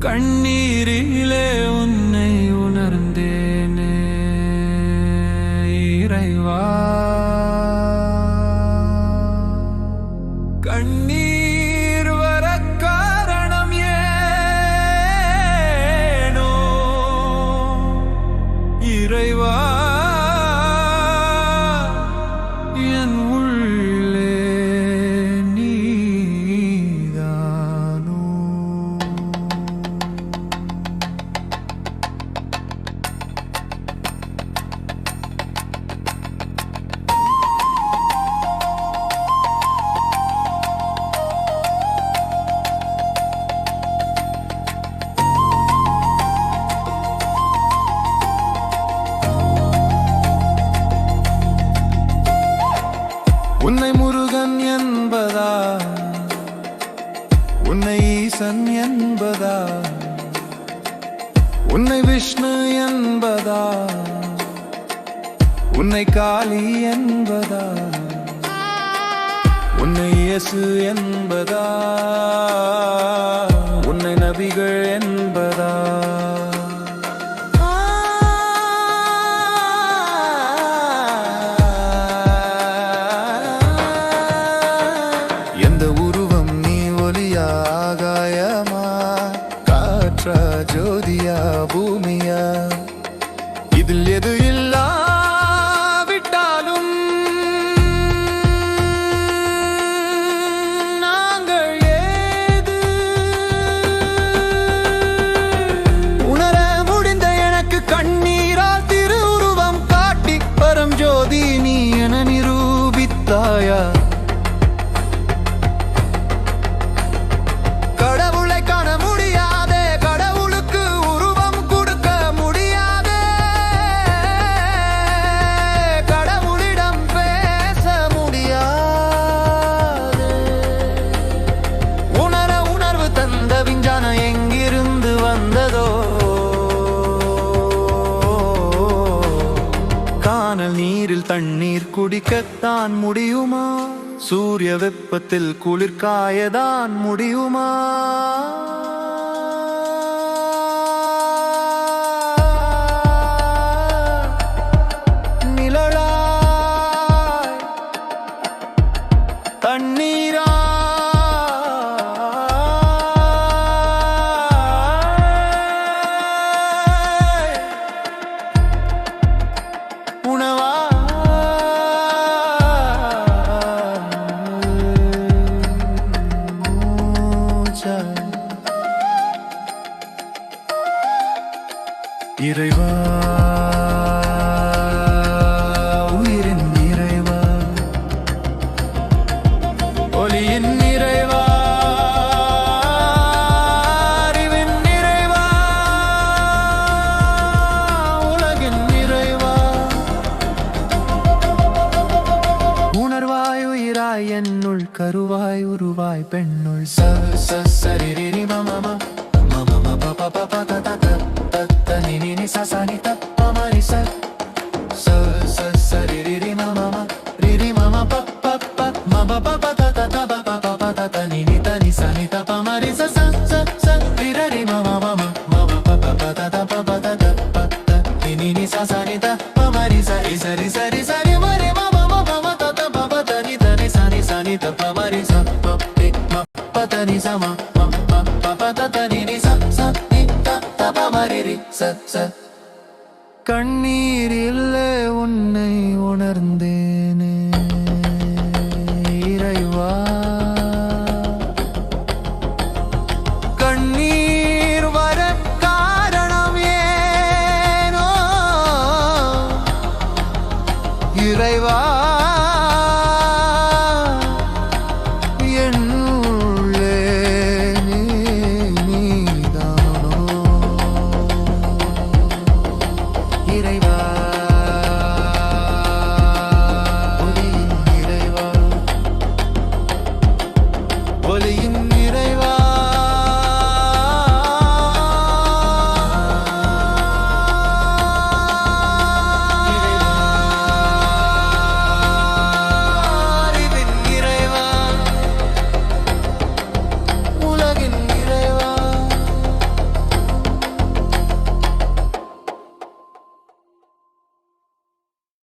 கண்ணீரிலே உன்னை உணர்ந்தேனே இறைவா. கண்ணீர் வர காரணம் ஏனோ இறைவா. என் உள்ளே நீதானோ. உன்னை முருகன் என்பதா, உன்னை ஈசன் என்பதா, உன்னை விஷ்ணு என்பதா, உன்னை காளி என்பதா, உன்னை இயேசு என்பதா, உன்னை நபிகள் என்பதா. எந்த உருவம் நீ ஒலியா, ஆகாயமா, காற்றா, ஜோதியா, பூமியா, இதில் எது இல்லாவிட்டாலும் நாங்கள் ஏது? உணர முடிந்த எனக்கு கண்ணீரால் திரு உருவம் காட்டி பரம் ஜோதி நீ என நிரூபித்தாயா. எங்கிருந்து வந்ததோ கானல் நீரில் தண்ணீர் குடிக்கத்தான் முடியுமா? சூரிய வெப்பத்தில் குளிர் காயதான் முடியுமா? நிழலாய் தண்ணீரா இறைவா, உயிரின் இறைவா, ஒளியின் இறைவா, அறிவின் இறைவா, உலகின் இறைவா. உணர்வாய் உயிராய் என்னுள் கருவாய் உருவாய் பெண்ணுள் சரிரி மம ni sa sa ni ta pa ma ni sa sa ri ri mama pa pa pa ma ba pa pa ta ta ta ba pa pa pa ta ta ni sa ni ta pa ma ri sa sa ri ri mama mama ma ba pa pa pa ta ta pa pa ta ta pa ta ni sa sa ni ta pa ma ri sa ri sa ri ma ri ma ma ma ma ta ta pa pa ta ni sa ni ta pa ma ri sa pa pa ta ni sa ma pa pa ta ta ni sa sa ni ta pa ma ri ri sa sa. கண்ணீரிலே உன்னை உணர்ந்தேனே.